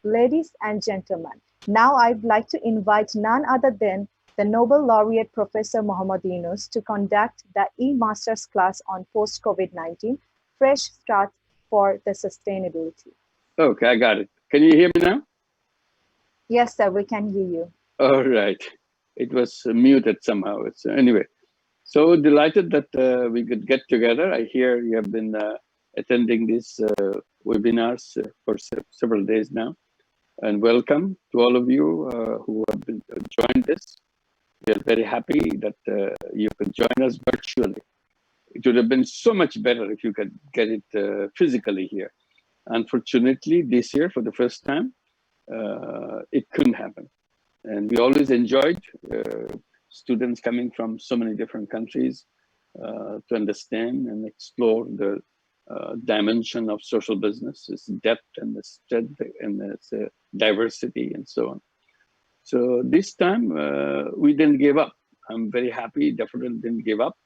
Ladies and gentlemen, now I'd like to invite none other than the Nobel laureate Professor Mohammad Yunus to conduct the e-masters class on post-COVID-19, fresh start for the sustainability. Okay, I got it. Can you hear me now? Yes, sir, we can hear you. All right. It was muted somehow. Anyway, so delighted that we could get together. I hear you have been attending these webinars for several days now. And welcome to all of you who have been joined this. We are very happy that you could join us virtually. It would have been so much better if you could get it physically here. Unfortunately, this year, for the first time, it couldn't happen. And we always enjoyed students coming from so many different countries to understand and explore the dimension of social business, its depth and its strength and its diversity and so on. So this time we didn't give up. I'm very happy. Definitely didn't give up.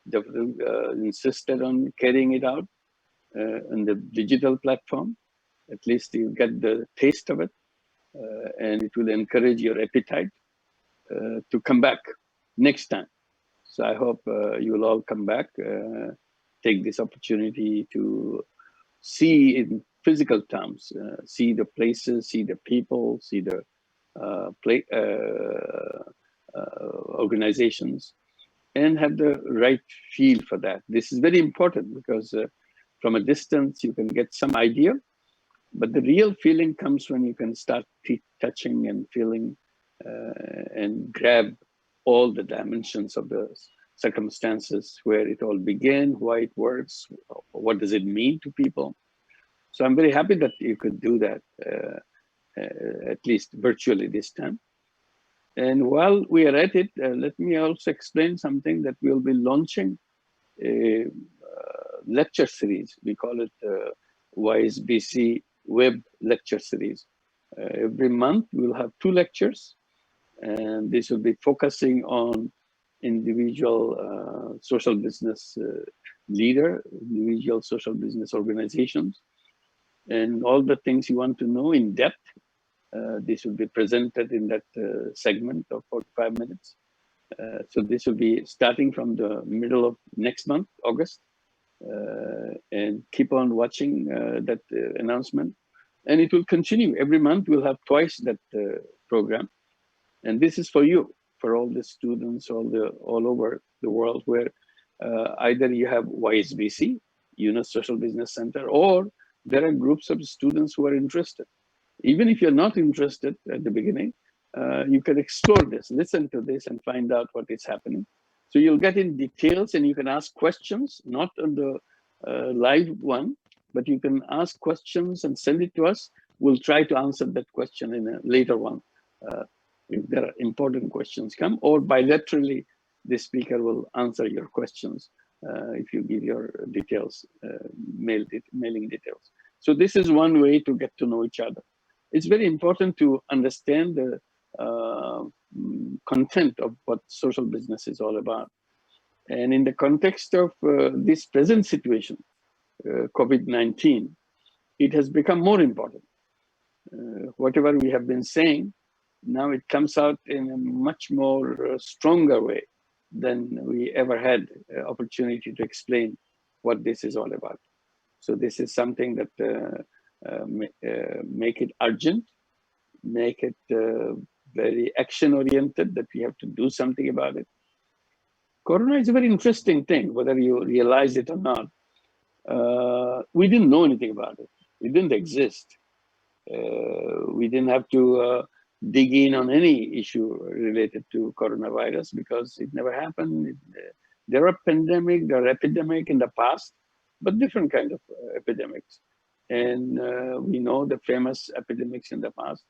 Definitely insisted on carrying it out on the digital platform. At least you get the taste of it, and it will encourage your appetite to come back next time. So I hope you will all come back, take this opportunity to see in physical terms, see the places, see the people, see the organizations, and have the right feel for that. This is very important because from a distance you can get some idea, but the real feeling comes when you can start touching and feeling and grab all the dimensions of the circumstances, where it all began, why it works, what does it mean to people. So I'm very happy that you could do that, at least virtually this time. And while we are at it, let me also explain something that we'll be launching a lecture series. We call it YSBC Web Lecture Series. Every month we'll have 2 lectures, and this will be focusing on individual social business leader, individual social business organizations, and all the things you want to know in depth. This will be presented in that segment of 45 minutes. So this will be starting from the middle of next month, August, and keep on watching that announcement. And it will continue. Every month we'll have twice that program. And this is for you, for all the students all over the world, where either you have YSBC, Yunus Social Business Center, or there are groups of students who are interested. Even if you're not interested at the beginning, you can explore this, listen to this, and find out what is happening. So you'll get in details, and you can ask questions, not on the live one, but you can ask questions and send it to us. We'll try to answer that question in a later one. If there are important questions come, or bilaterally, the speaker will answer your questions if you give your details, mailing details. So this is one way to get to know each other. It's very important to understand the content of what social business is all about. And in the context of this present situation, COVID-19, it has become more important. Whatever we have been saying, now it comes out in a much more stronger way than we ever had opportunity to explain what this is all about. So this is something that make it urgent, make it very action-oriented, that we have to do something about it. Corona is a very interesting thing, whether you realize it or not. We didn't know anything about it. It didn't exist. We didn't have to dig in on any issue related to coronavirus because it never happened. There are pandemic, there are epidemic in the past, but different kind of epidemics. And we know the famous epidemics in the past,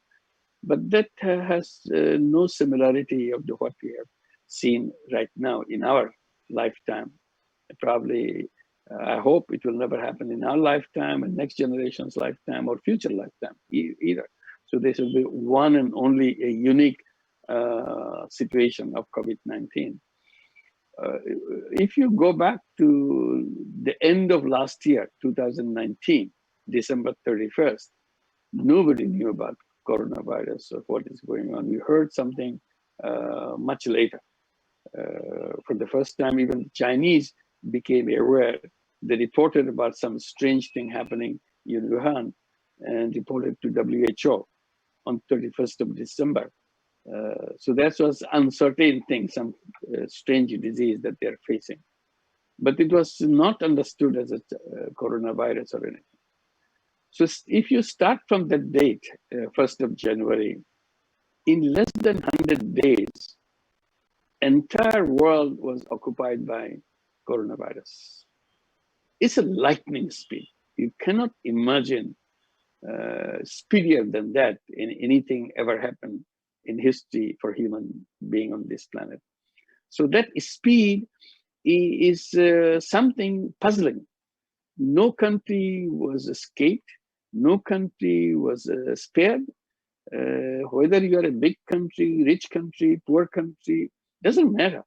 but that has no similarity of what we have seen right now in our lifetime. Probably, I hope it will never happen in our lifetime and next generation's lifetime or future lifetime either. So this will be one and only a unique situation of COVID-19. If you go back to the end of last year, 2019, December 31st, Nobody knew about coronavirus or what is going on. We heard something much later. For the first time, even the Chinese became aware. They reported about some strange thing happening in Wuhan and reported to WHO on 31st of December. So that was uncertain thing, some strange disease that they're facing. But it was not understood as a coronavirus or anything. So if you start from that date, 1st of January, in less than 100 days, entire world was occupied by coronavirus. It's a lightning speed. You cannot imagine speedier than that in anything ever happened in history for human being on this planet. So that speed is something puzzling. No country was escaped. No country was spared. Whether you are a big country, rich country, poor country, doesn't matter.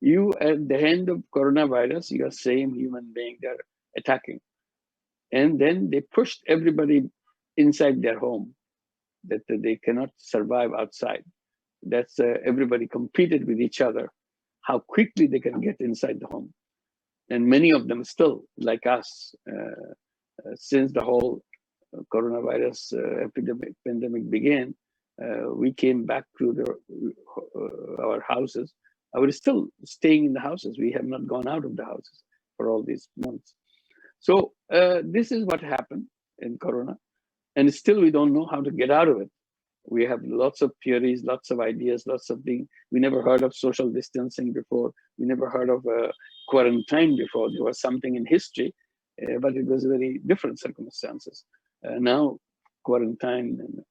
You, at the hand of coronavirus, you are same human being they're attacking. And then they pushed everybody inside their home, that they cannot survive outside. That's everybody competed with each other, how quickly they can get inside the home. And many of them still, like us, since the whole coronavirus pandemic began, we came back to our houses. I was still staying in the houses. We have not gone out of the houses for all these months. So this is what happened in Corona. And still we don't know how to get out of it. We have lots of theories, lots of ideas, lots of things. We never heard of social distancing before. We never heard of quarantine before. There was something in history, but it was very different circumstances. Now, quarantine and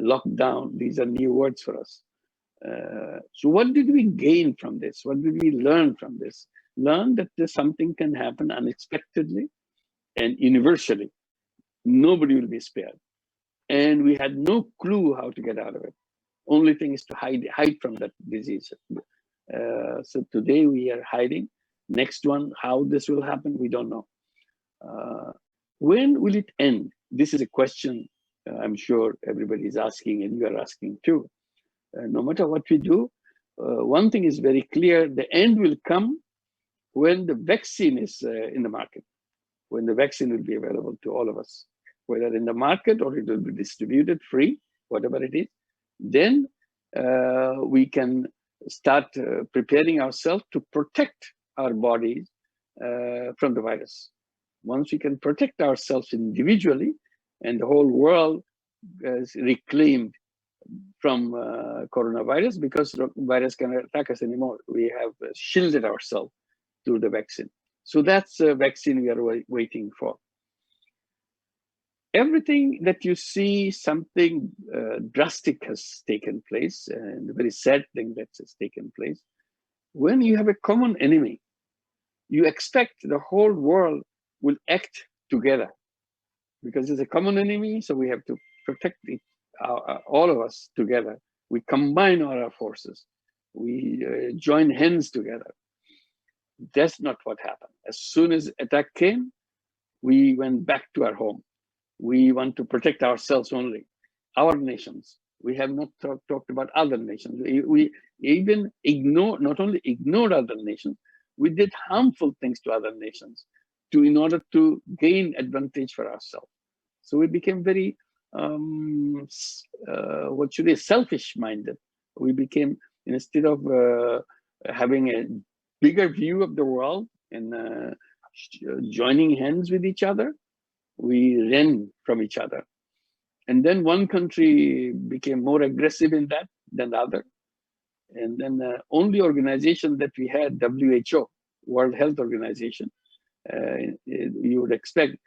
lockdown, these are new words for us. So what did we gain from this? What did we learn from this? Learn that something can happen unexpectedly and universally. Nobody will be spared. And we had no clue how to get out of it. Only thing is to hide from that disease. So today we are hiding. Next one, how this will happen, we don't know. When will it end? This is a question I'm sure everybody is asking, and you are asking too. No matter what we do, one thing is very clear: the end will come when the vaccine is in the market, when the vaccine will be available to all of us, whether in the market or it will be distributed free, whatever it is. Then we can start preparing ourselves to protect our bodies from the virus. Once we can protect ourselves individually, and the whole world is reclaimed from coronavirus, because the virus cannot attack us anymore. We have shielded ourselves through the vaccine. So that's a vaccine we are waiting for. Everything that you see, something drastic has taken place, and a very sad thing that has taken place. When you have a common enemy, you expect the whole world will act together, because it's a common enemy, so we have to protect it, all of us together. We combine our forces. We join hands together. That's not what happened. As soon as attack came, we went back to our home. We want to protect ourselves only, our nations. We have not talked about other nations. We even not only ignored other nations, we did harmful things to other nations in order to gain advantage for ourselves. So we became very, selfish-minded. We became, instead of having a bigger view of the world and joining hands with each other, we ran from each other. And then one country became more aggressive in that than the other. And then the only organization that we had, WHO, World Health Organization, you would expect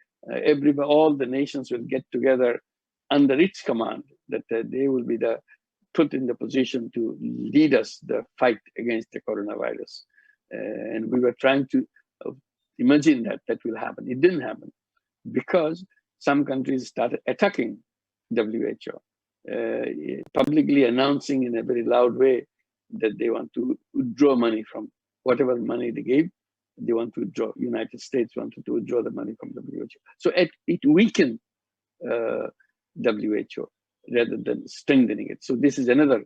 all the nations will get together under its command, that they will be put in the position to lead us the fight against the coronavirus. And we were trying to imagine that will happen. It didn't happen, because some countries started attacking WHO, publicly announcing in a very loud way that they want to withdraw money from whatever money they gave. They want to withdraw. United States wanted to withdraw the money from WHO. So it weakened WHO rather than strengthening it. So this is another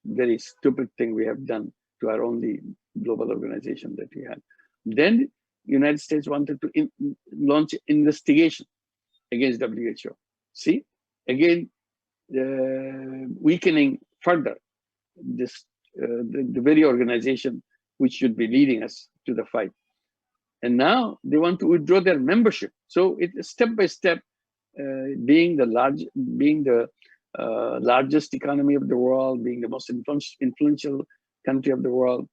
very stupid thing we have done to our only global organization that we had. Then United States wanted to launch investigation against WHO. See, again, weakening further this the very organization which should be leading us to the fight. And now they want to withdraw their membership. So it's step by step, being the largest economy of the world, being the most influential country of the world,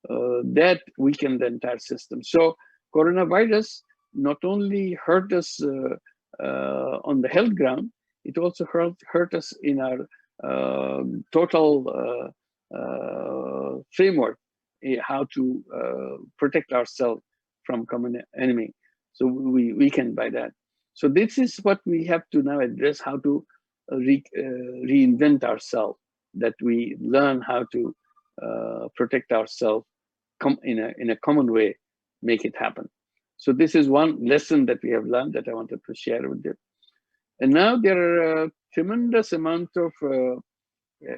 that weakened the entire system. So coronavirus not only hurt us on the health ground, it also hurt us in our total framework, how to protect ourselves from common enemy. So we weakened by that. So this is what we have to now address, how to reinvent ourselves, that we learn how to protect ourselves in a common way, make it happen. So this is one lesson that we have learned that I wanted to share with you. And now there are a tremendous amount of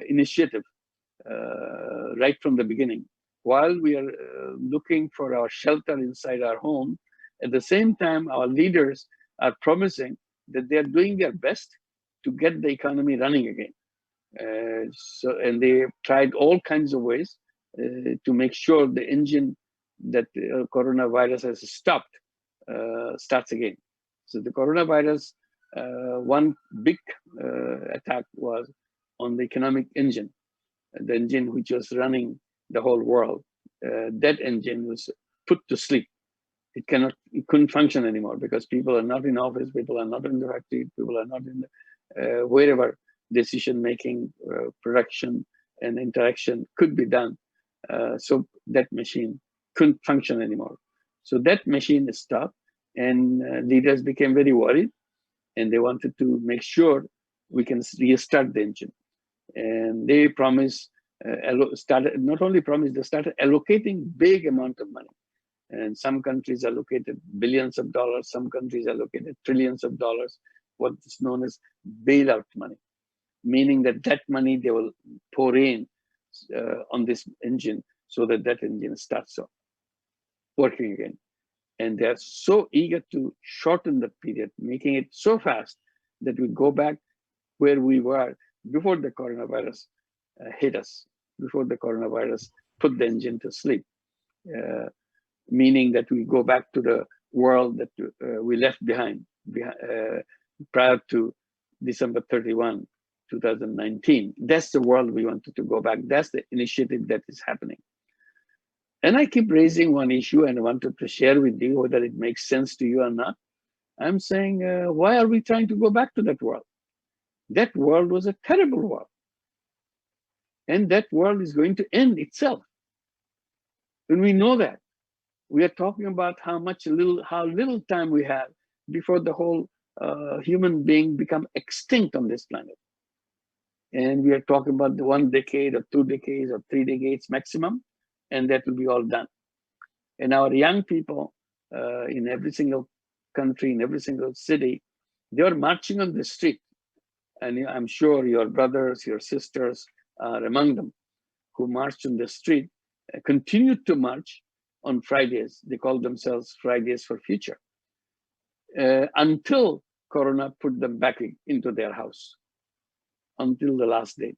initiative right from the beginning. While we are looking for our shelter inside our home, at the same time, our leaders are promising that they are doing their best to get the economy running again. And they tried all kinds of ways to make sure the engine that coronavirus has stopped starts again. So the coronavirus, one big attack was on the economic engine, the engine which was running the whole world. That engine was put to sleep. It couldn't function anymore because people are not in office, people are not in the factory, people are not in the, wherever decision making, production, and interaction could be done. So that machine couldn't function anymore. So that machine stopped, and leaders became very worried, and they wanted to make sure we can restart the engine. And they promised, not only promised, they started allocating big amount of money. And some countries allocated billions of dollars, some countries allocated trillions of dollars, what is known as bailout money, meaning that that money they will pour in on this engine so that that engine starts working again. And they're so eager to shorten the period, making it so fast that we go back where we were before the coronavirus hit us, before the coronavirus put the engine to sleep. Meaning that we go back to the world that we left behind prior to December 31, 2019. That's the world we wanted to go back. That's the initiative that is happening. And I keep raising one issue and I wanted to share with you whether it makes sense to you or not. I'm saying, why are we trying to go back to that world? That world was a terrible world. And that world is going to end itself. And we know that. We are talking about how little time we have before the whole human being become extinct on this planet. And we are talking about the 1 decade or 2 decades or 3 decades maximum, and that will be all done. And our young people in every single country, in every single city, they are marching on the street. And I'm sure your brothers, your sisters are among them who marched on the street, continue to march on Fridays. They call themselves Fridays for Future, until Corona put them back into their house, until the last day.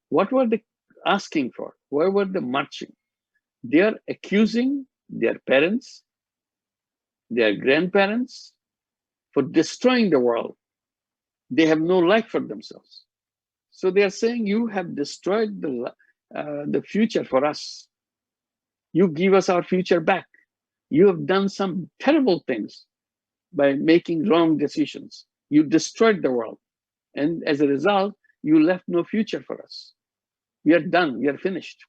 What were they asking for? Why were they marching? They are accusing their parents, their grandparents for destroying the world. They have no life for themselves. So they are saying, you have destroyed the future for us. You give us our future back. You have done some terrible things by making wrong decisions. You destroyed the world. And as a result, you left no future for us. We are done. We are finished.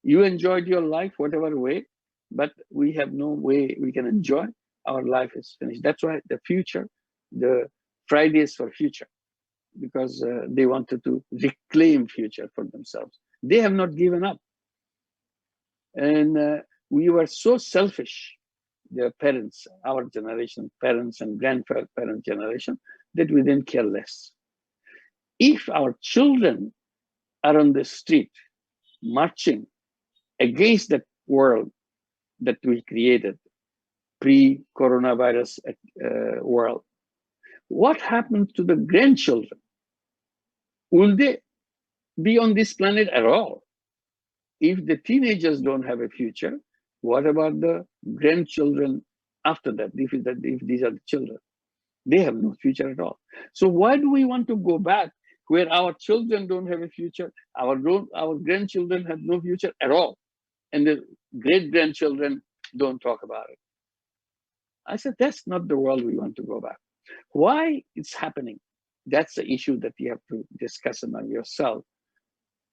You enjoyed your life, whatever way, but we have no way we can enjoy. Our life is finished. That's why the future, the Fridays for Future, because they wanted to reclaim future for themselves. They have not given up. And we were so selfish, their parents, our generation, parents and grandparent generation, that we didn't care less. If our children are on the street marching against that world that we created, pre-coronavirus world, what happens to the grandchildren? Will they be on this planet at all? If the teenagers don't have a future, what about the grandchildren after that, if these are the children? They have no future at all. So why do we want to go back where our children don't have a future, our grandchildren have no future at all, and the great-grandchildren don't talk about it? I said, that's not the world we want to go back. Why it's happening? That's the issue that you have to discuss among yourself.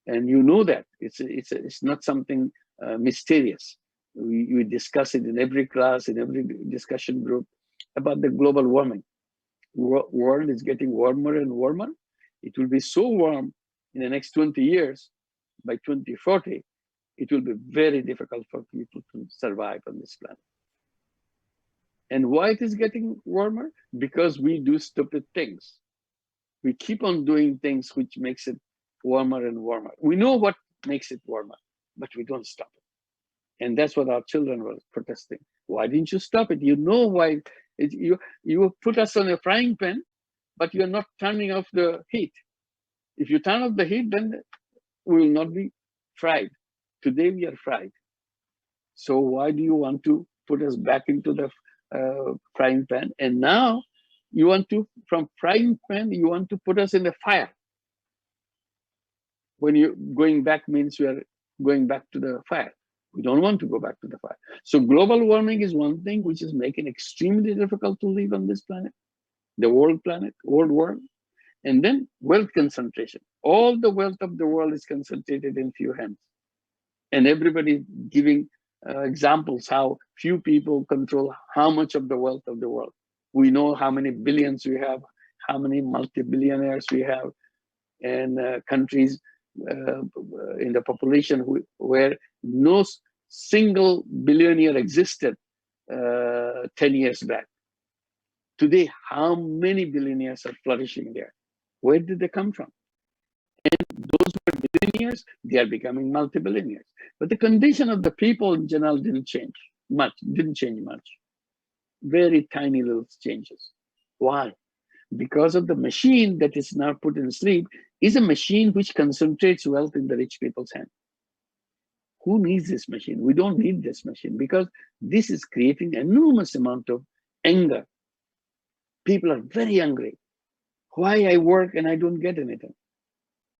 And you know that it's not something mysterious. We discuss it in every class, in every discussion group about the global warming. World is getting warmer and warmer. It will be so warm in the next 20 years. By 2040, it will be very difficult for people to survive on this planet. And why it is getting warmer? Because we do stupid things. We keep on doing things which makes it warmer and warmer. We know what makes it warmer, but we don't stop it. And that's what our children were protesting. Why didn't you stop it? You know why. You put us on a frying pan, but you're not turning off the heat. If you turn off the heat, then we will not be fried. Today we are fried. So why do you want to put us back into the frying pan? And now you want to, from frying pan, you want to put us in the fire. When you're going back means you are going back to the fire. We don't want to go back to the fire. So global warming is one thing which is making it extremely difficult to live on this planet, the world planet, old world. And then wealth concentration. All the wealth of the world is concentrated in few hands. And everybody giving examples how few people control how much of the wealth of the world. We know how many billions we have, how many multi-billionaires we have, and countries in the population where no single billionaire existed 10 years back. Today, how many billionaires are flourishing there? Where did they come from? And those who are billionaires, they are becoming multi-billionaires. But the condition of the people in general didn't change much. Very tiny little changes. Why? Because of the machine that is now put in sleep is a machine which concentrates wealth in the rich people's hand. Who needs this machine? We don't need this machine because this is creating enormous amount of anger. People are very angry. Why I work and I don't get anything?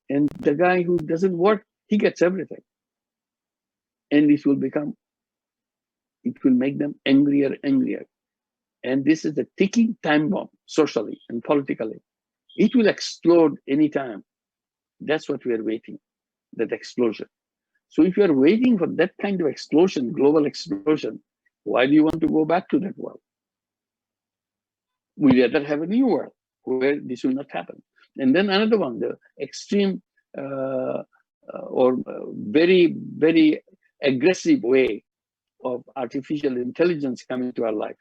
And the guy who doesn't work, he gets everything. And it will make them angrier. And this is a ticking time bomb, socially and politically. It will explode anytime. That's what we are waiting, that explosion. So if you are waiting for that kind of explosion, global explosion, why do you want to go back to that world? We rather have a new world where this will not happen. And then another one, the extreme or very, very aggressive way of artificial intelligence coming to our life.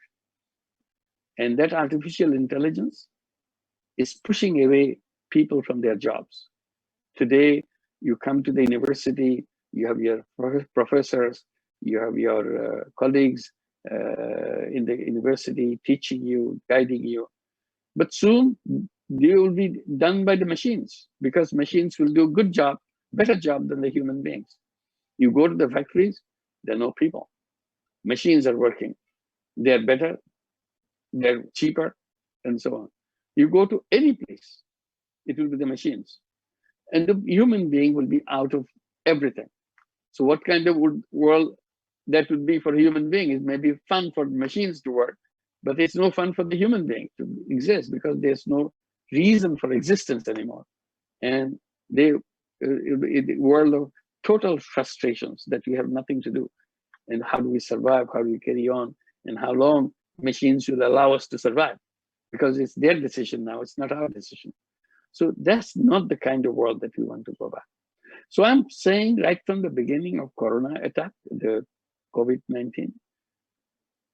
And that artificial intelligence is pushing away people from their jobs. Today, you come to the university, you have your professors, you have your colleagues in the university teaching you, guiding you. But soon, they will be done by the machines because machines will do a good job, better job than the human beings. You go to the factories, there are no people. Machines are working. They're better, they're cheaper, and so on. You go to any place, it will be the machines. And the human being will be out of everything. So what kind of world that would be for a human being? It may be fun for machines to work, but it's no fun for the human being to exist because there's no reason for existence anymore. And it'll be a world of total frustrations that we have nothing to do. And how do we survive? How do we carry on? And how long machines will allow us to survive? Because it's their decision now, it's not our decision. So that's not the kind of world that we want to go back. So I'm saying right from the beginning of Corona attack, the COVID-19,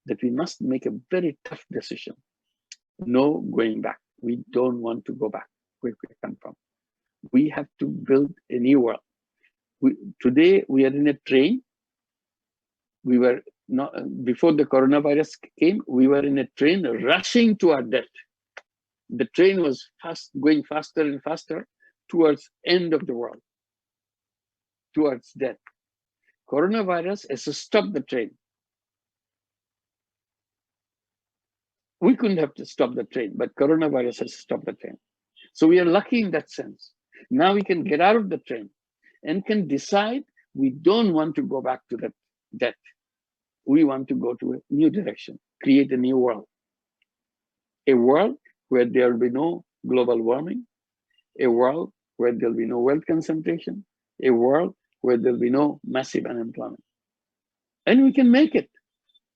that we must make a very tough decision. No going back. We don't want to go back where we come from. We have to build a new world. Today, we are in a train. We were not, before the coronavirus came, we were in a train rushing to our death. The train was going faster and faster towards end of the world, towards death. Coronavirus has stopped the train. We couldn't have to stop the train, but coronavirus has stopped the train. So we are lucky in that sense. Now we can get out of the train and can decide we don't want to go back to that death. We want to go to a new direction, create a new world. A world where there will be no global warming, a world where there will be no wealth concentration, a world where there will be no massive unemployment. And we can make it.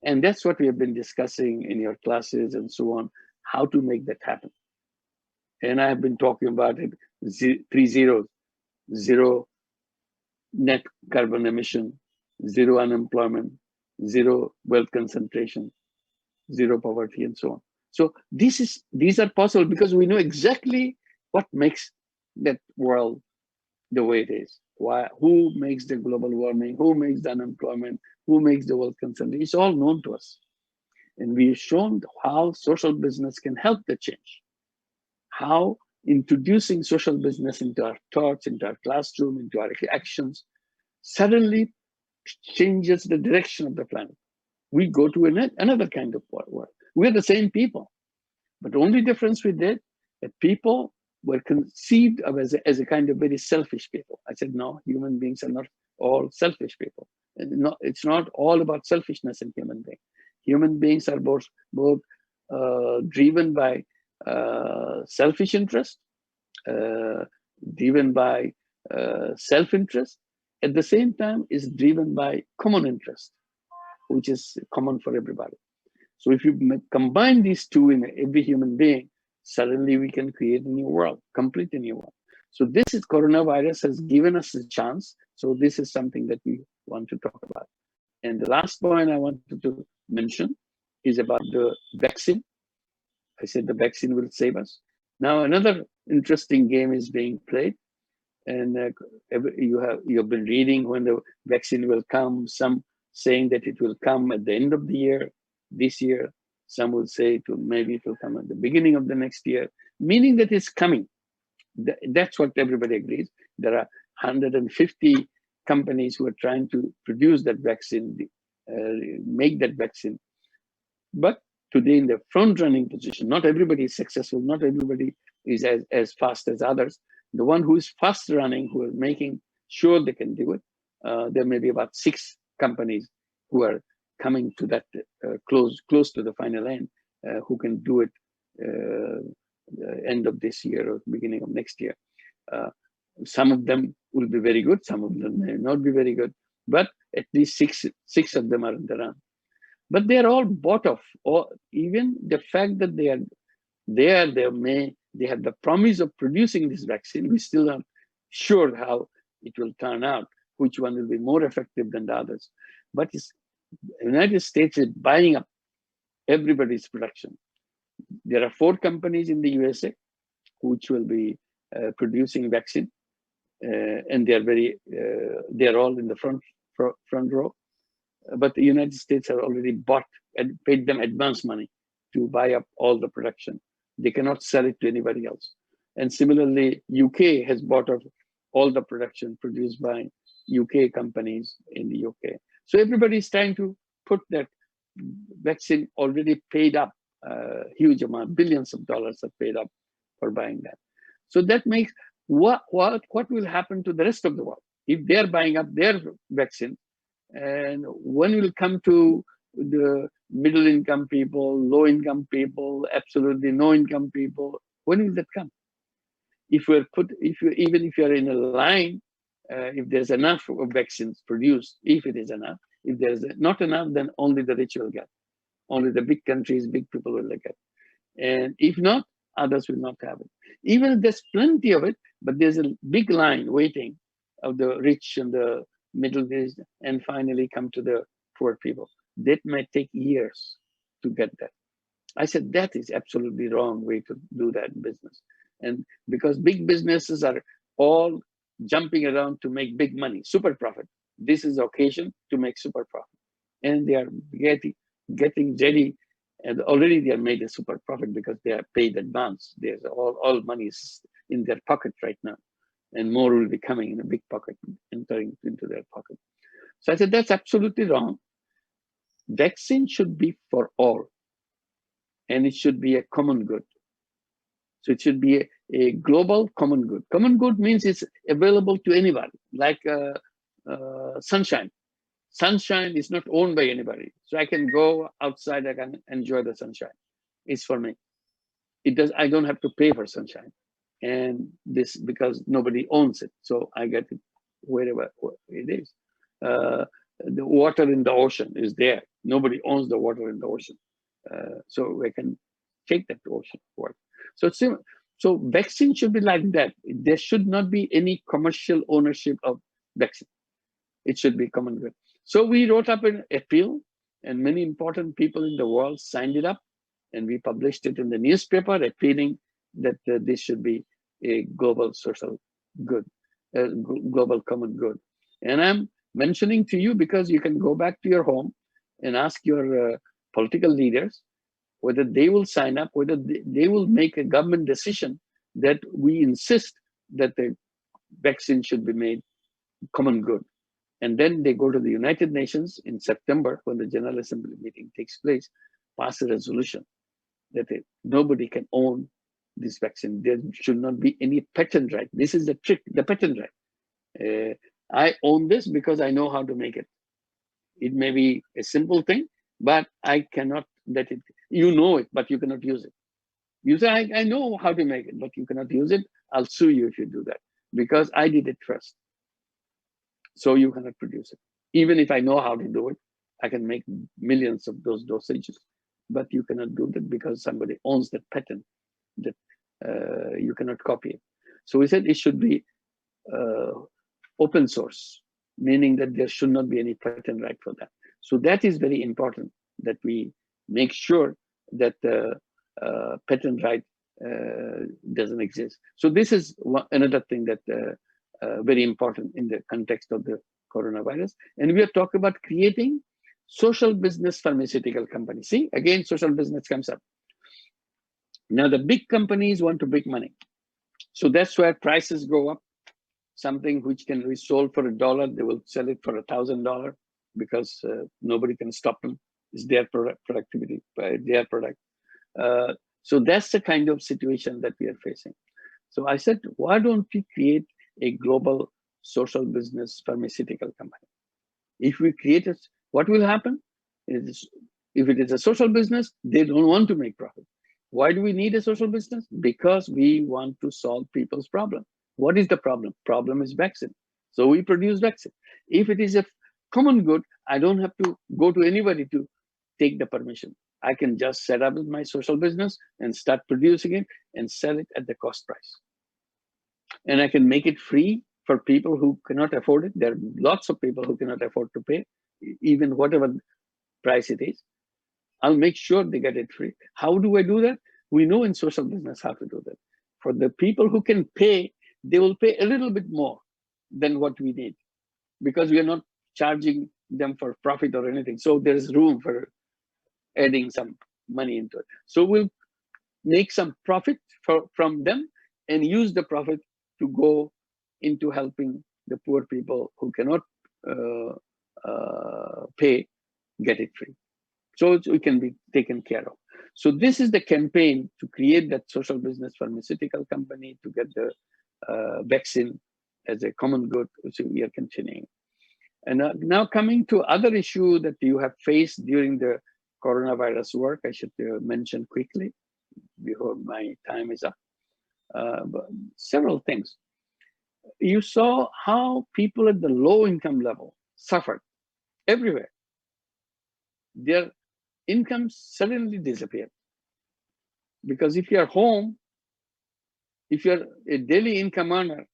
And that's what we have been discussing in your classes and so on, how to make that happen. And I have been talking about it, 3 zeros: zero net carbon emission, zero unemployment, zero wealth concentration, zero poverty, and so on. So these are possible because we know exactly what makes that world the way it is. Why? Who makes the global warming? Who makes the unemployment? Who makes the wealth concentration? It's all known to us. And we've shown how social business can help the change. How introducing social business into our thoughts, into our classroom, into our actions, suddenly changes the direction of the planet. We go to another kind of world. We're the same people, but the only difference we did that people were conceived of as a kind of very selfish people. I said, no, human beings are not all selfish people. And it's not all about selfishness in human beings. Human beings are both driven by selfish interest, driven by self-interest, at the same time is driven by common interest, which is common for everybody. So if you combine these two in every human being, suddenly we can create a new world, complete a new world. So this is coronavirus has given us a chance. So this is something that we want to talk about. And the last point I wanted to mention is about the vaccine. I said the vaccine will save us. Now another interesting game is being played, and you've been reading when the vaccine will come. Some saying that it will come at the end of the year, this year. Some will say maybe it will come at the beginning of the next year, meaning that it's coming. That's what everybody agrees. There are 150 companies who are trying to produce that vaccine, make that vaccine. But today in the front running position, not everybody is successful, not everybody is as fast as others. The one who is fast running, who are making sure they can do it, there may be about 6 companies who are coming to that close to the final end, who can do it end of this year or beginning of next year. Some of them will be very good, some of them may not be very good, but at least six of them are in the run. But they are all bought off, or even the fact that they have the promise of producing this vaccine. We still aren't sure how it will turn out, which one will be more effective than the others. But the United States is buying up everybody's production. There are 4 companies in the USA which will be producing vaccine, and they're all in the front row. But the United States have already bought and paid them advance money to buy up all the production. They cannot sell it to anybody else. And similarly, UK has bought up all the production produced by UK companies in the UK. So everybody is trying to put that vaccine already paid up, huge amount, billions of dollars are paid up for buying that. So that makes what will happen to the rest of the world if they're buying up their vaccine? And when will come to the middle income people, low income people, absolutely no income people? When will that come? Even if you're in a line, if there's enough of vaccines produced, if it is enough, if there's not enough, then only the rich will get. Only the big countries, big people will get. And if not, others will not have it. Even if there's plenty of it, but there's a big line waiting of the rich and the middle east, and finally come to the poor people. That might take years to get that. I said that is absolutely wrong way to do that business. And because big businesses are all jumping around to make big money, super profit. This is the occasion to make super profit. And they are getting ready, and already they are made a super profit because they are paid advance. There's all money is in their pocket right now, and more will be coming in a big pocket, entering into their pocket. So I said, that's absolutely wrong. Vaccine should be for all, and it should be a common good. So it should be a global common good. Common good means it's available to anybody, like sunshine. Sunshine is not owned by anybody. So I can go outside, I can enjoy the sunshine. It's for me. It does. I don't have to pay for sunshine. And this because nobody owns it. So I get it wherever it is. The water in the ocean is there. Nobody owns the water in the ocean. So we can take that to ocean water. So so vaccine should be like that. There should not be any commercial ownership of vaccine. It should be common good. So we wrote up an appeal, and many important people in the world signed it up, and we published it in the newspaper, appealing that this should be a global social good, global common good. And I'm mentioning to you because you can go back to your home and ask your political leaders whether they will sign up, whether they will make a government decision that we insist that the vaccine should be made common good. And then they go to the United Nations in September when the General Assembly meeting takes place, pass a resolution that nobody can own this vaccine. There should not be any patent right. This is the trick, the patent right. I own this because I know how to make it. It may be a simple thing, but I cannot let it, you know it, but you cannot use it. You say, I know how to make it, but you cannot use it. I'll sue you if you do that because I did it first. So you cannot produce it. Even if I know how to do it, I can make millions of those dosages, but you cannot do that because somebody owns that patent that you cannot copy it. So we said it should be open source, meaning that there should not be any patent right for that. So that is very important that we make sure that the patent right doesn't exist. So this is another thing that very important in the context of the coronavirus. And we are talking about creating social business pharmaceutical companies. See, again, social business comes up. Now the big companies want to make money. So that's where prices go up. Something which can be sold for $1, they will sell it for $1,000 because nobody can stop them. It's their productivity, their product. So that's the kind of situation that we are facing. So I said, why don't we create a global social business pharmaceutical company? If we create it, what will happen is if it is a social business, they don't want to make profit. Why do we need a social business? Because we want to solve people's problem. What is the problem? Problem is vaccine. So we produce vaccine. If it is a common good, I don't have to go to anybody to take the permission. I can just set up my social business and start producing it and sell it at the cost price. And I can make it free for people who cannot afford it. There are lots of people who cannot afford to pay, even whatever price it is. I'll make sure they get it free. How do I do that? We know in social business how to do that. For the people who can pay, they will pay a little bit more than what we need because we are not charging them for profit or anything. So there's room for adding some money into it. So we'll make some profit from them and use the profit to go into helping the poor people who cannot pay, get it free. So it can be taken care of. So this is the campaign to create that social business pharmaceutical company to get the vaccine as a common good, which we are continuing. And now coming to other issue that you have faced during the coronavirus work, I should mention quickly before my time is up. But several things. You saw how people at the low income level suffered everywhere. Their income suddenly disappeared. Because if you're home, if you're a daily income earner,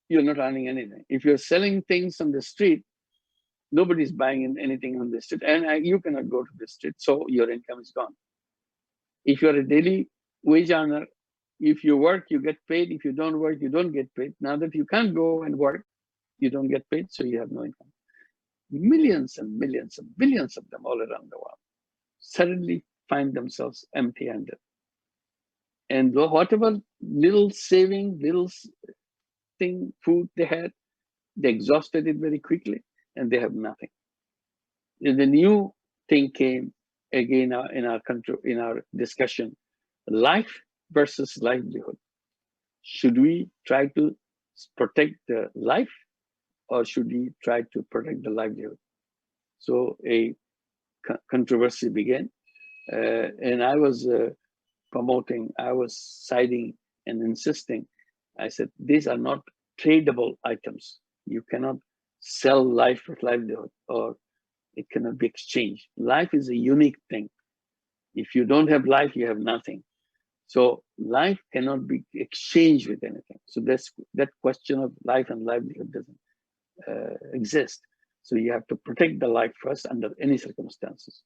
you're not earning anything. If you're selling things on the street, nobody's buying anything on the street, and you cannot go to the street, so your income is gone. If you're a daily wage earner, If you work, you get paid. If you don't work, you don't get paid. Now that you can't go and work, you don't get paid, so you have no income. Millions and millions and billions of them all around the world suddenly find themselves empty-handed. And whatever little saving, little thing, food they had, they exhausted it very quickly, and they have nothing. And the new thing came again in our country, in our discussion: life versus livelihood. Should we try to protect the life, or should we try to protect the livelihood? So a controversy began, and I was promoting, I was siding and insisting. I said, these are not tradable items. You cannot sell life with livelihood, or it cannot be exchanged. Life is a unique thing. If you don't have life, you have nothing. So life cannot be exchanged with anything. So that question of life and livelihood doesn't exist. So you have to protect the life first under any circumstances.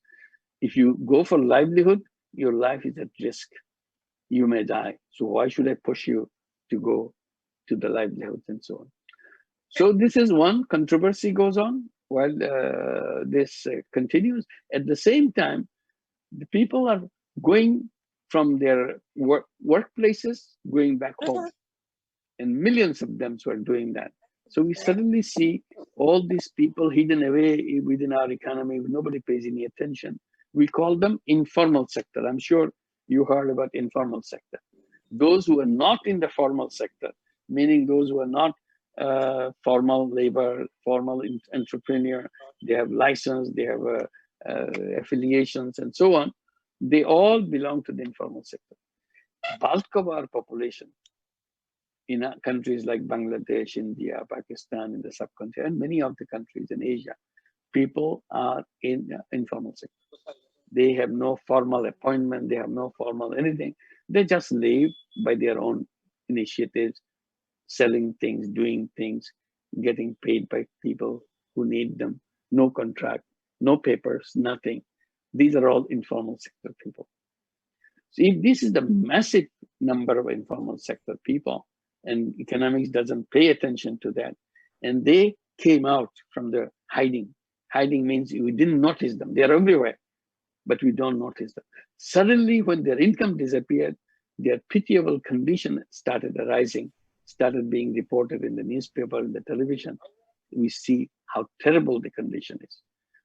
If you go for livelihood, your life is at risk. You may die. So why should I push you to go to the livelihoods and so on? So this is one controversy goes on while this continues. At the same time, the people are going from their workplaces, going back home. And millions of them were doing that. So we suddenly see all these people hidden away within our economy. Nobody pays any attention. We call them informal sector. I'm sure you heard about informal sector. Those who are not in the formal sector, meaning those who are not formal labor, formal entrepreneur, they have license, they have affiliations and so on. They all belong to the informal sector. Bulk of our population in countries like Bangladesh, India, Pakistan, in the subcontinent, and many of the countries in Asia, people are in the informal sector. They have no formal appointment, they have no formal anything. They just live by their own initiatives, selling things, doing things, getting paid by people who need them. No contract, no papers, nothing. These are all informal sector people. So if this is the massive number of informal sector people, and economics doesn't pay attention to that, and they came out from the hiding. Hiding means we didn't notice them. They're everywhere, but we don't notice them. Suddenly, when their income disappeared, their pitiable condition started arising, started being reported in the newspaper, in the television. We see how terrible the condition is.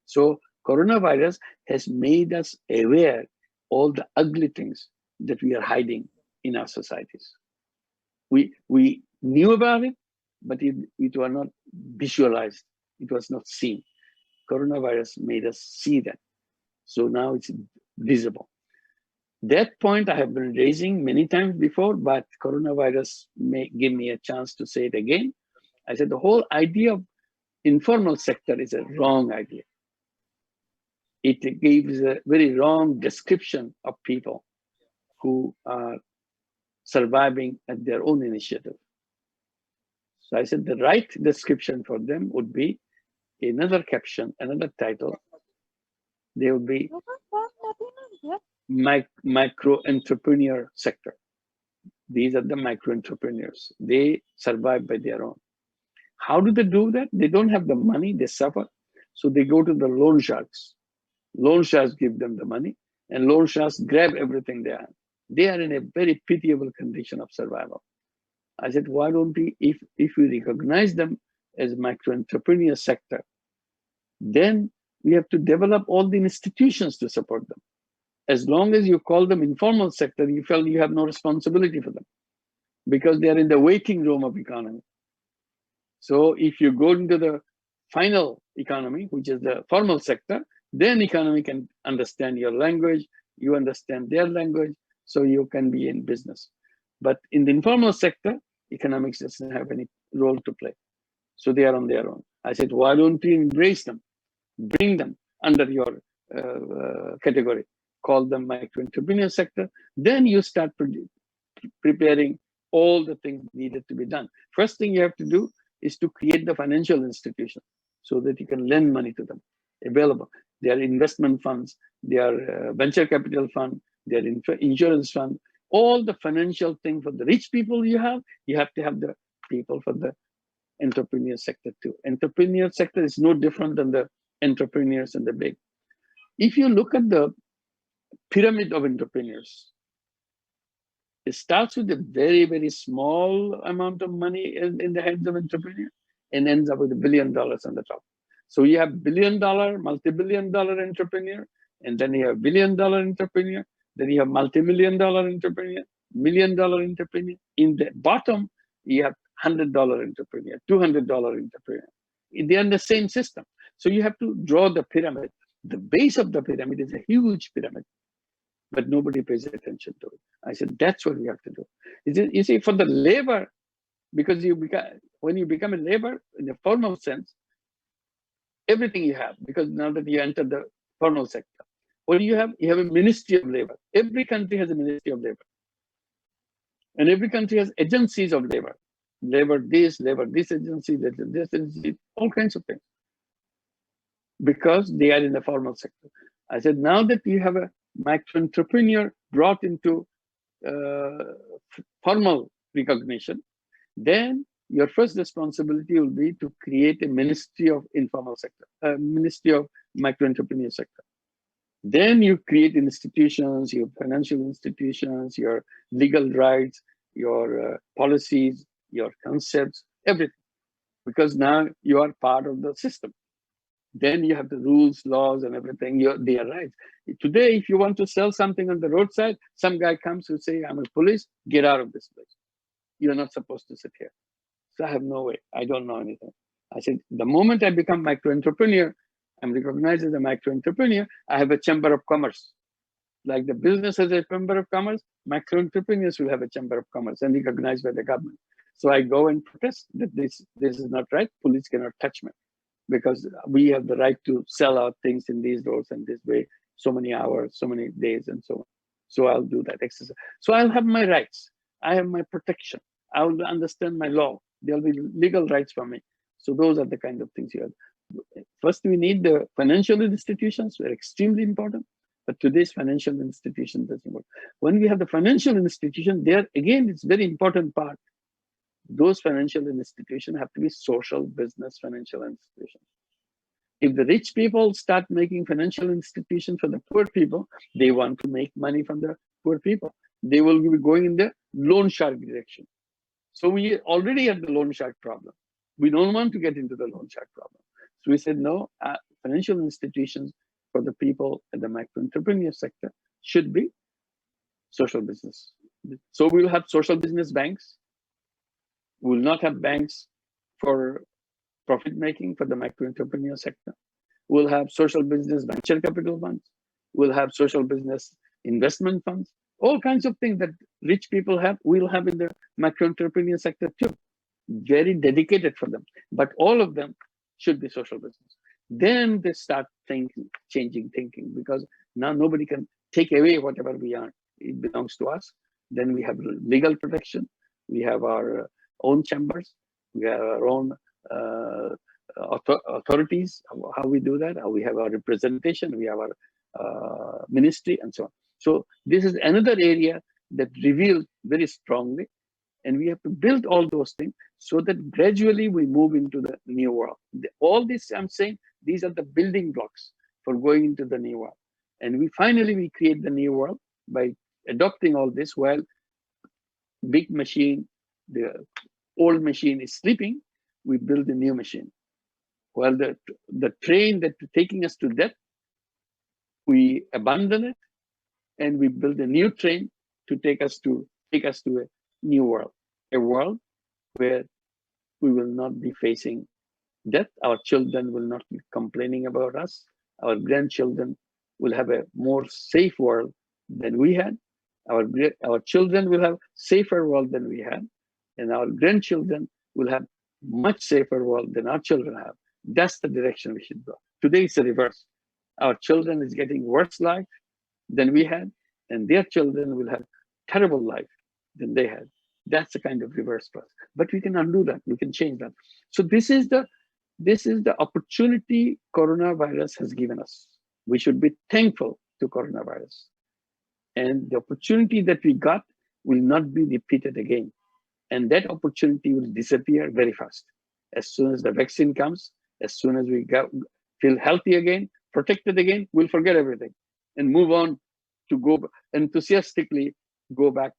So coronavirus has made us aware all the ugly things that we are hiding in our societies. We knew about it, but it was not visualized. It was not seen. Coronavirus made us see that. So now it's visible. That point I have been raising many times before, but coronavirus may give me a chance to say it again. I said the whole idea of informal sector is a wrong idea. It gives a very wrong description of people who are surviving at their own initiative. So I said the right description for them would be another caption, another title. They would be micro entrepreneur sector. These are the micro entrepreneurs. They survive by their own. How do they do that? They don't have the money, they suffer. So they go to the loan sharks. Loan sharks give them the money, and loan sharks grab everything they have. They are in a very pitiable condition of survival. I said, why don't we, if we recognize them as micro entrepreneur sector, then we have to develop all the institutions to support them. As long as you call them informal sector, you feel you have no responsibility for them because they are in the waiting room of economy. So if you go into the final economy, which is the formal sector, then economy can understand your language, you understand their language, so you can be in business. But in the informal sector, economics doesn't have any role to play. So they are on their own. I said, why don't you embrace them, bring them under your category, call them micro entrepreneur sector, then you start preparing all the things needed to be done. First thing you have to do is to create the financial institution so that you can lend money to them, available. They are investment funds, they are venture capital fund, they are insurance fund, all the financial thing for the rich people you have to have the people for the entrepreneur sector too. Entrepreneur sector is no different than the entrepreneurs in the big. If you look at the pyramid of entrepreneurs, it starts with a very, very small amount of money in the hands of entrepreneur and ends up with $1 billion on the top. So you have $1 billion, multi-billion-dollar entrepreneur, and then you have $1 billion entrepreneur, then you have multi-million-dollar entrepreneur, $1 million entrepreneur. In the bottom, you have $100 entrepreneur, $200 entrepreneur. They're in the same system. So you have to draw the pyramid. The base of the pyramid is a huge pyramid, but nobody pays attention to it. I said, that's what we have to do. You see, for the labor, because when you become a labor in the formal sense, everything you have, because now that you enter the formal sector, what do you have? You have a ministry of labor. Every country has a ministry of labor. And every country has agencies of labor. Labor this agency, this agency, all kinds of things. Because they are in the formal sector. I said, now that you have a micro entrepreneur brought into formal recognition, then your first responsibility will be to create a ministry of informal sector, a ministry of micro entrepreneur sector. Then you create institutions, your financial institutions, your legal rights, your policies, your concepts, everything. Because now you are part of the system. Then you have the rules, laws, and everything. They are rights. Today, if you want to sell something on the roadside, some guy comes who say, I'm a police, get out of this place. You're not supposed to sit here. So I have no way. I don't know anything. I said, the moment I become micro entrepreneur, I'm recognized as a micro entrepreneur, I have a chamber of commerce. Like the business has a chamber of commerce, micro entrepreneurs will have a chamber of commerce and recognized by the government. So I go and protest that this is not right. Police cannot touch me, because we have the right to sell our things in these roads and this way, so many hours, so many days, and so on. So I'll do that exercise. So I'll have my rights. I have my protection. I will understand my law. There'll be legal rights for me. So those are the kind of things you have. First, we need the financial institutions. They're extremely important. But today's financial institution doesn't work. When we have the financial institution, there again, it's very important part. Those financial institutions have to be social business financial institutions. If the rich people start making financial institutions for the poor people, they want to make money from the poor people. They will be going in the loan shark direction. So we already have the loan shark problem. We don't want to get into the loan shark problem. So we said, no, financial institutions for the people in the micro entrepreneur sector should be social business. So we'll have social business banks. We will not have banks for profit making for the micro entrepreneur sector. We'll have social business venture capital funds. We'll have social business investment funds. All kinds of things that rich people have, we'll have in the micro entrepreneur sector too. Very dedicated for them. But all of them should be social business. Then they start changing thinking, because now nobody can take away whatever we are. It belongs to us. Then we have legal protection. We have our own chambers. We have our own authorities, how we do that. We have our representation. We have our ministry and so on. So this is another area that reveals very strongly. And we have to build all those things so that gradually we move into the new world. All this I'm saying, these are the building blocks for going into the new world. And we create the new world by adopting all this while big machine, the old machine is sleeping, we build a new machine. While the train that is taking us to death, we abandon it and we build a new train to take us to a new world, a world where we will not be facing death. Our children will not be complaining about us. Our grandchildren will have a more safe world than we had. Our children will have safer world than we had, and our grandchildren will have much safer world than our children have. That's the direction we should go. Today it's the reverse. Our children is getting worse life than we had, and their children will have terrible life than they had. That's the kind of reverse process. But we can undo that. We can change that. So this is the opportunity coronavirus has given us. We should be thankful to coronavirus. And the opportunity that we got will not be repeated again. And that opportunity will disappear very fast. As soon as the vaccine comes, as soon as we feel healthy again, protected again, we'll forget everything and move on to go enthusiastically go back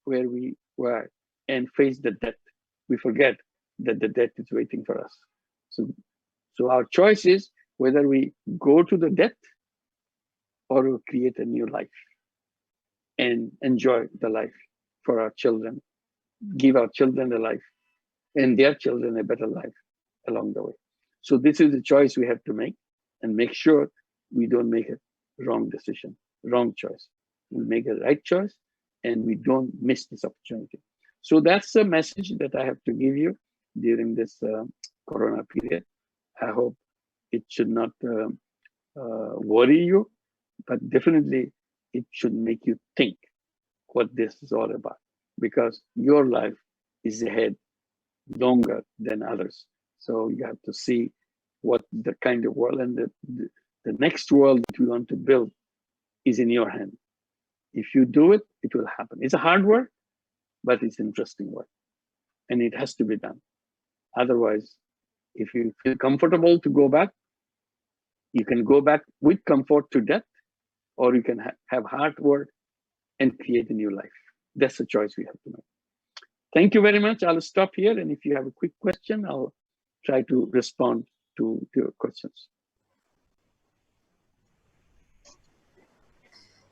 where we were and face the death. We forget that the death is waiting for us. So our choice is whether we go to the death or we create a new life and enjoy the life for our children, give our children a life and their children a better life along the way. So this is the choice we have to make, and make sure we don't make a wrong decision, wrong choice. We make a right choice and we don't miss this opportunity. So that's the message that I have to give you during this Corona period. I hope it should not worry you, but definitely it should make you think what this is all about, because your life is ahead longer than others. So you have to see what the kind of world and the next world that we want to build is in your hand. If you do it, it will happen. It's a hard work, but it's interesting work, and it has to be done. Otherwise, if you feel comfortable to go back, you can go back with comfort to death, or you can have hard work and create a new life. That's the choice we have to make. Thank you very much. I'll stop here, and if you have a quick question, I'll try to respond to your questions.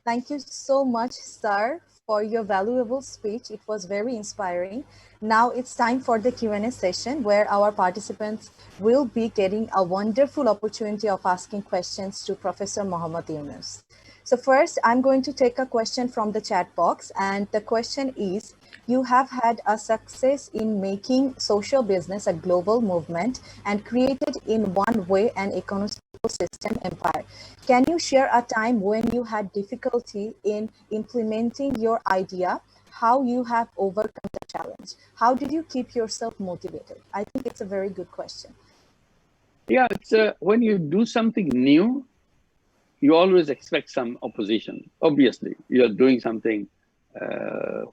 Thank you so much, sir, for your valuable speech. It was very inspiring. Now it's time for the Q&A session, where our participants will be getting a wonderful opportunity of asking questions to Professor Muhammad Yunus. So first, I'm going to take a question from the chat box, and the question is, you have had a success in making social business a global movement and created in one way an ecosystem empire. Can you share a time when you had difficulty in implementing your idea, how you have overcome the challenge? How did you keep yourself motivated? I think it's a very good question. Yeah, it's when you do something new, you always expect some opposition. Obviously, you're doing something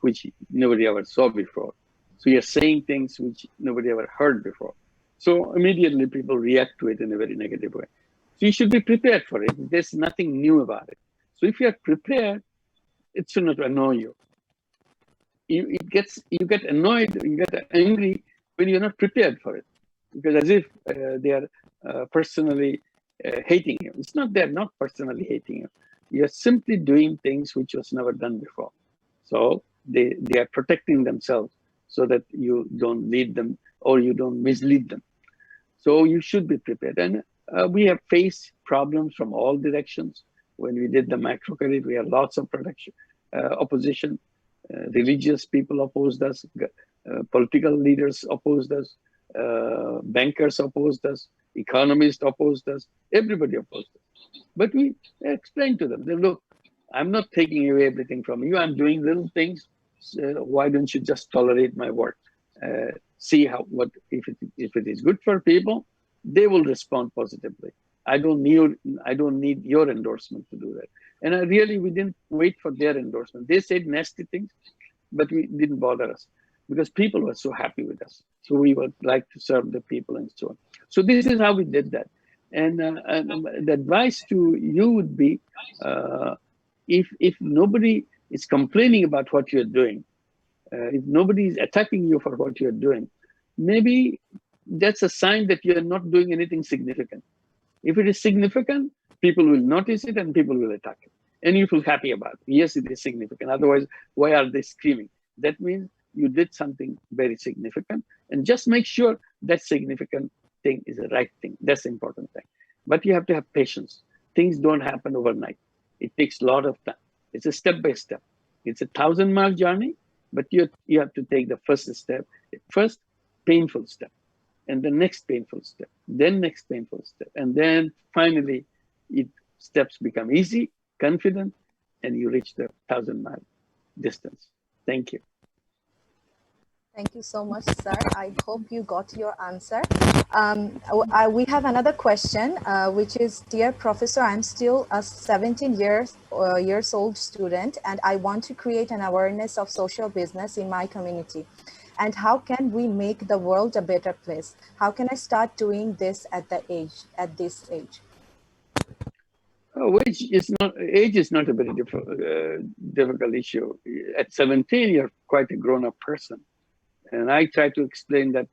which nobody ever saw before. So you're saying things which nobody ever heard before. So immediately people react to it in a very negative way. So you should be prepared for it. There's nothing new about it. So if you're prepared, it should not annoy you. You get annoyed, you get angry when you're not prepared for it, because as if they are personally hating you. It's not, they're not personally hating you. You're simply doing things which was never done before. So they are protecting themselves so that you don't lead them or you don't mislead them. So you should be prepared. And we have faced problems from all directions. When we did the microcredit, we had lots of opposition. Religious people opposed us, political leaders opposed us, bankers opposed us, economists opposed us, everybody opposed us. But we explained to them, look, I'm not taking away everything from you. I'm doing little things. So why don't you just tolerate my work? See if it is good for people, they will respond positively. I don't need your endorsement to do that. And we didn't wait for their endorsement. They said nasty things, but we didn't bother us because people were so happy with us. So we would like to serve the people and so on. So this is how we did that. And the advice to you would be, if nobody is complaining about what you're doing, if nobody is attacking you for what you're doing, maybe that's a sign that you're not doing anything significant. If it is significant, people will notice it and people will attack it. And you feel happy about it. Yes, it is significant. Otherwise, why are they screaming? That means you did something very significant. And just make sure that significant thing is the right thing. That's the important thing. But you have to have patience. Things don't happen overnight. It takes a lot of time. It's a step by step. It's a 1,000-mile journey, but you have to take the first step, first painful step, and the next painful step, then next painful step. And then finally, steps become easy, confident, and you reach the 1,000-mile distance. Thank you. Thank you so much, sir. I hope you got your answer. We have another question, which is, dear professor, I'm still a 17 years old student, and I want to create an awareness of social business in my community. And how can we make the world a better place? How can I start doing this at this age? Oh, age is not a very difficult issue. At 17, you're quite a grown-up person. And I try to explain that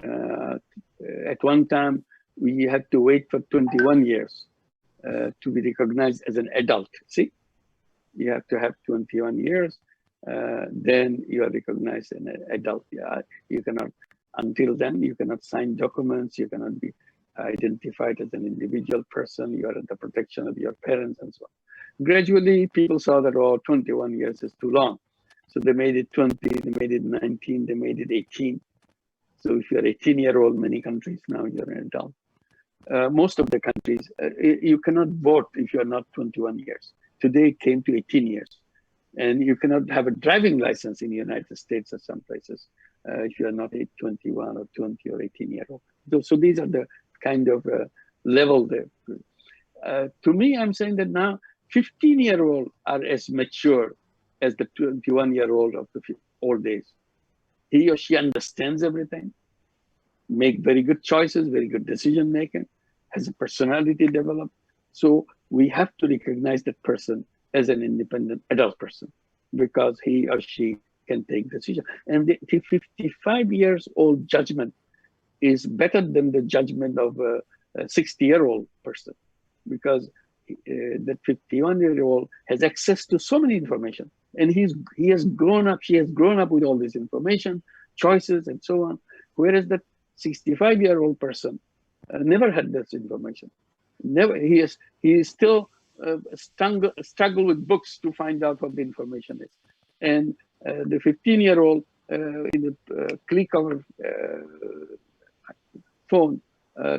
at one time, we had to wait for 21 years to be recognized as an adult. See, you have to have 21 years, then you are recognized as an adult. Yeah, you cannot, until then, you cannot sign documents, you cannot be identified as an individual person, you are at the protection of your parents and so on. Gradually, people saw that, oh, 21 years is too long. So they made it 20, they made it 19, they made it 18. So if you're 18-year-old, many countries now, you're an adult. Most of the countries, you cannot vote if you're not 21 years. Today it came to 18 years. And you cannot have a driving license in the United States or some places if you're not 21 or 20 or 18-year-old. So these are the kind of level there. To me, I'm saying that now 15-year-old are as mature as the 21-year-old of the old days. He or she understands everything, make very good choices, very good decision making, has a personality developed. So we have to recognize that person as an independent adult person because he or she can take decisions. And the 55 years old judgment is better than the judgment of a 60-year-old person because that 51-year-old has access to so many information and he has grown up, she has grown up with all this information, choices and so on. Whereas that 65-year-old person never had this information. Never, he is still struggle with books to find out what the information is. And the 15-year-old in the click of a phone,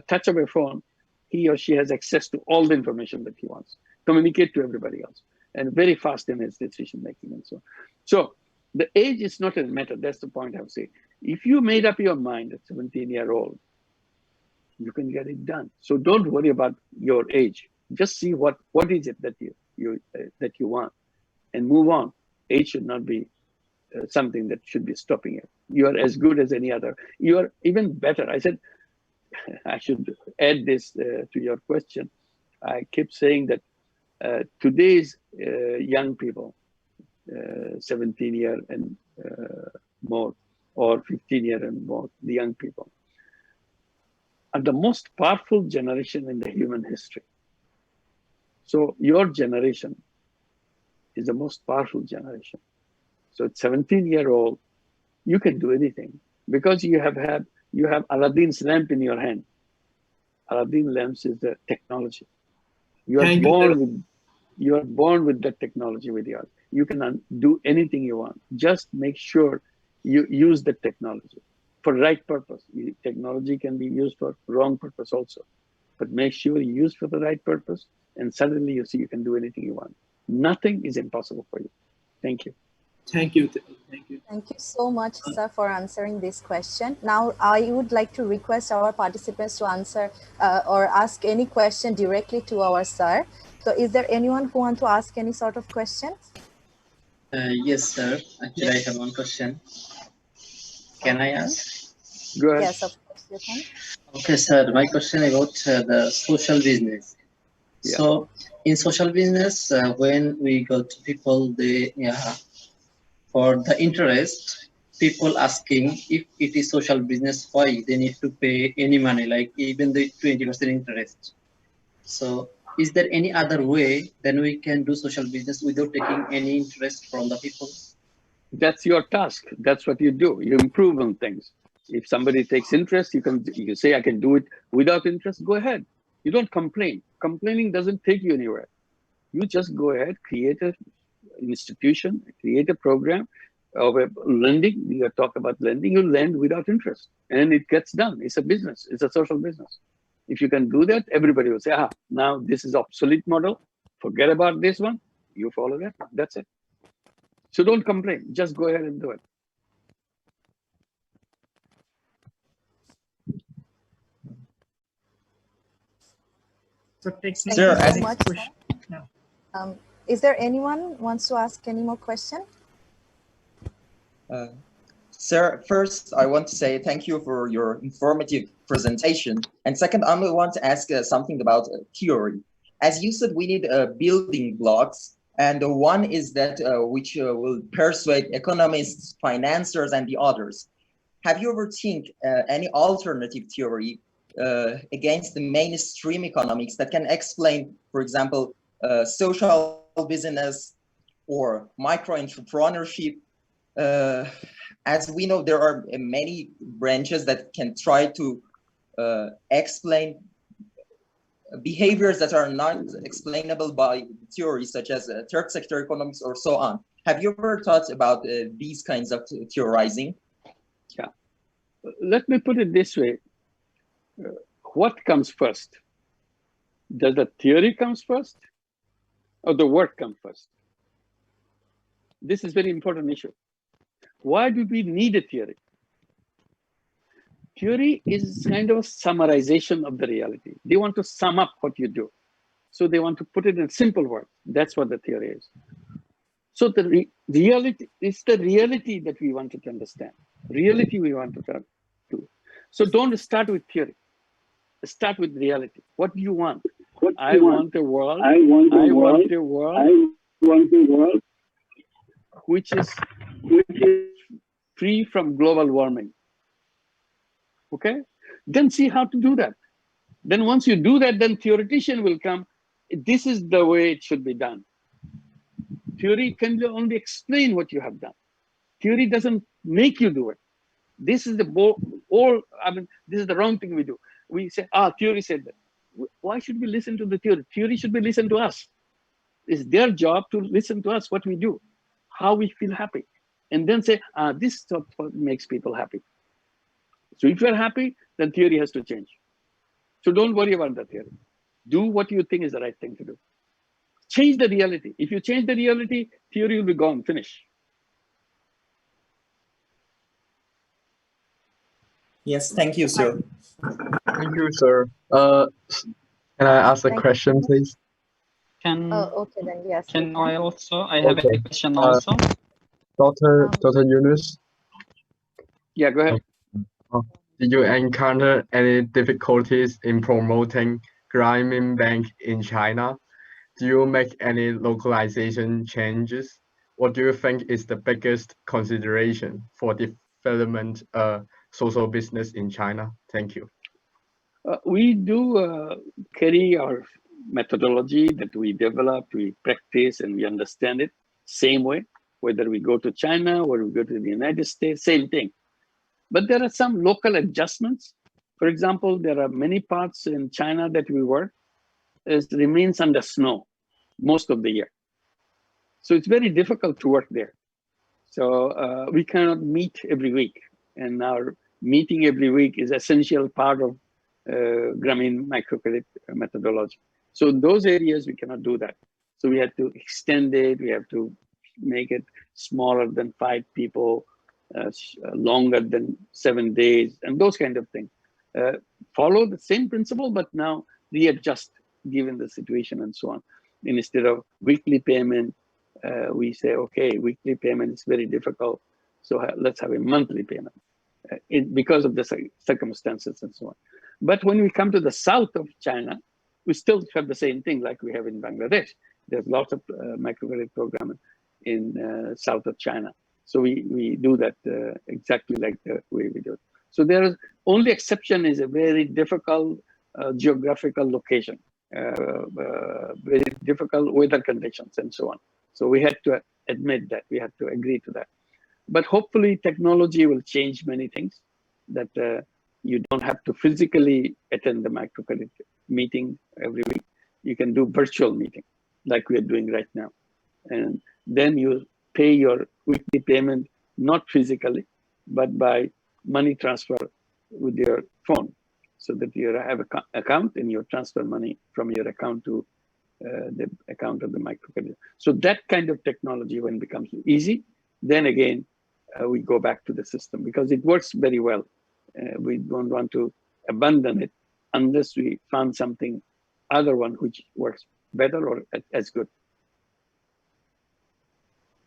touch of a phone, he or she has access to all the information that he wants, communicate to everybody else, and very fast in his decision making and so on. So the age is not a matter. That's the point I would say. If you made up your mind at 17-year-old, you can get it done. So don't worry about your age. Just see what is it that you want, and move on. Age should not be something that should be stopping you. You are as good as any other. You are even better. I said, I should add this to your question. I keep saying that today's young people, 17-year and more, or 15-year and more, the young people, are the most powerful generation in the human history. So your generation is the most powerful generation. So at 17-year-old, you can do anything because you have Aladdin's lamp in your hand. Aladdin lamps is the technology. You are born with that technology with yours. You can do anything you want. Just make sure you use the technology for right purpose. Technology can be used for wrong purpose also, but make sure you use for the right purpose, and suddenly you see you can do anything you want. Nothing is impossible for you. Thank you. Thank you. Thank you so much, sir, for answering this question. Now, I would like to request our participants to answer or ask any question directly to our sir. So is there anyone who wants to ask any sort of questions? Yes, sir. Actually, I have one question. Can I ask? Go ahead. Yes, of course you can. Okay, sir. My question about the social business. Yeah. So, in social business, when we go to people, for the interest, people asking if it is social business, why they need to pay any money, like even the 20% interest. So, is there any other way then we can do social business without taking any interest from the people? That's your task. That's what you do. You improve on things. If somebody takes interest, you can say, I can do it without interest. Go ahead. You don't complain. Complaining doesn't take you anywhere. You just go ahead, create an institution, create a program of lending. You talk about lending. You lend without interest, and it gets done. It's a business. It's a social business. If you can do that, everybody will say, now this is obsolete model. Forget about this one. You follow that. That's it. So don't complain. Just go ahead and do it. So Thank technically, you Sir, so the much. next question. Yeah. Is there anyone wants to ask any more question? Sir, first, I want to say thank you for your informative presentation. And second, I want to ask something about theory. As you said, we need building blocks. And one is that which will persuade economists, financiers, and the others. Have you ever think any alternative theory against the mainstream economics that can explain, for example, social business or micro-entrepreneurship? As we know, there are many branches that can try to explain behaviors that are not explainable by theories such as third sector economics or so on. Have you ever thought about these kinds of theorizing? Yeah. Let me put it this way. What comes first? Does the theory comes first or the work come first? This is very important issue. Why do we need a theory? Theory is kind of a summarization of the reality. They want to sum up what you do. So they want to put it in simple words. That's what the theory is. So the reality is the reality that we wanted to understand. Reality we want to do. So don't start with theory. Start with reality. What do you want? I want a world which is free from global warming. Okay? Then see how to do that. Then once you do that, then theoretician will come. This is the way it should be done. Theory can only explain what you have done. Theory doesn't make you do it. This is the this is the wrong thing we do. We say, theory said that. Why should we listen to the theory? Theory should be listened to us. It's their job to listen to us, what we do, how we feel happy. And then say, this is what makes people happy. So if you're happy, then theory has to change. So don't worry about the theory. Do what you think is the right thing to do. Change the reality. If you change the reality, theory will be gone, finish. Yes, thank you, sir. Thank you, sir. Can I ask a Thank question, you. please? Okay, then yes. Can I also? I have Okay. a question also. Dr. Yunus, Yeah, go ahead. did you encounter any difficulties in promoting Grameen Bank in China? Do you make any localization changes? What do you think is the biggest consideration for development social business in China? Thank you. We do carry our methodology that we develop, we practice, and we understand it same way, whether we go to China or we go to the United States, same thing. But there are some local adjustments. For example, there are many parts in China that we work is remains under snow most of the year. So it's very difficult to work there. So we cannot meet every week. And our meeting every week is essential part of Grameen microcredit methodology. So in those areas, we cannot do that. So we have to extend it. We have to make it smaller than 5 people, longer than 7 days, and those kind of things. Follow the same principle, but now readjust given the situation and so on. And instead of weekly payment, we say, okay, weekly payment is very difficult. So let's have a monthly payment because of the circumstances and so on. But when we come to the south of China, we still have the same thing like we have in Bangladesh. There's lots of microcredit program in south of China. So we do that exactly like the way we do it. So there is only exception is a very difficult geographical location, very difficult weather conditions and so on. So we had to admit that, we had to agree to that. But hopefully technology will change many things that you don't have to physically attend the microcredit meeting every week. You can do virtual meeting like we are doing right now. And then you pay your weekly payment, not physically, but by money transfer with your phone, so that you have an account and you transfer money from your account to the account of the microcredit. So that kind of technology, when it becomes easy, then again, we go back to the system because it works very well. We don't want to abandon it unless we found something other one which works better or as good.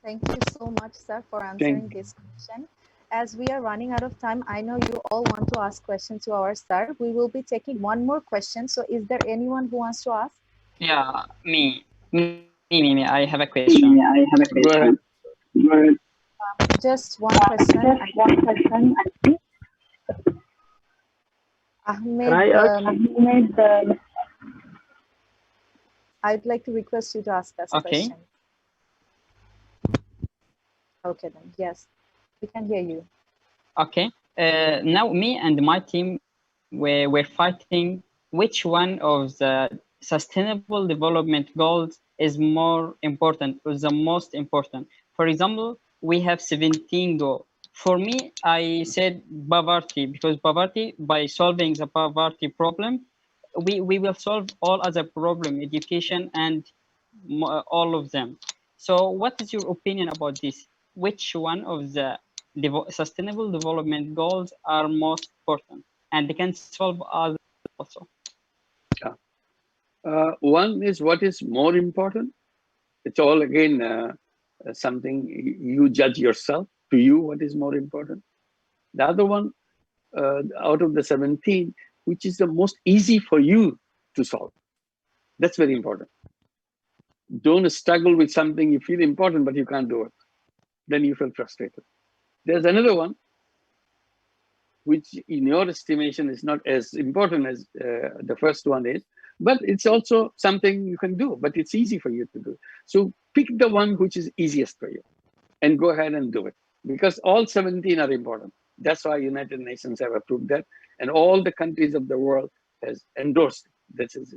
Thank you so much, sir, for answering this question. As we are running out of time, I know you all want to ask questions to our sir. We will be taking one more question. So is there anyone who wants to ask? Yeah, me. I have a question. I have a question. Go ahead. Go ahead. Just one question. Just one question. Ahmed, Can I ask Ahmed? I'd like to request you to ask us a Okay. question. Okay, then. Yes, we can hear you. Okay. Now me and my team we're fighting which one of the sustainable development goals is more important or the most important. For example, we have 17 goals. For me, I said poverty because poverty, by solving the poverty problem, we will solve all other problem, education and all of them. So what is your opinion about this? Which one of the sustainable development goals are most important and they can solve others also? One is what is more important. It's all again something you judge yourself. To you, what is more important? The other one, out of the 17, which is the most easy for you to solve. That's very important. Don't struggle with something you feel important, but you can't do it. Then you feel frustrated. There's another one, which in your estimation is not as important as the first one is, but it's also something you can do, but it's easy for you to do. So pick the one which is easiest for you and go ahead and do it, because all 17 are important. That's why United Nations have approved that, and all the countries of the world has endorsed it.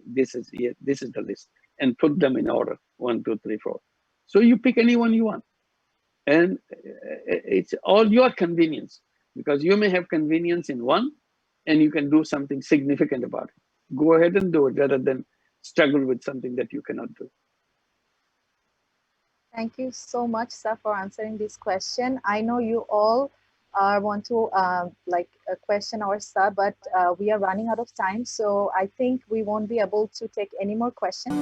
This is the list, and put them in order, 1, 2, 3, 4. So you pick any one you want, and it's all your convenience, because you may have convenience in one, and you can do something significant about it. Go ahead and do it rather than struggle with something that you cannot do. Thank you so much, sir, for answering this question. I know you all want to question our sir, but we are running out of time. So I think we won't be able to take any more questions.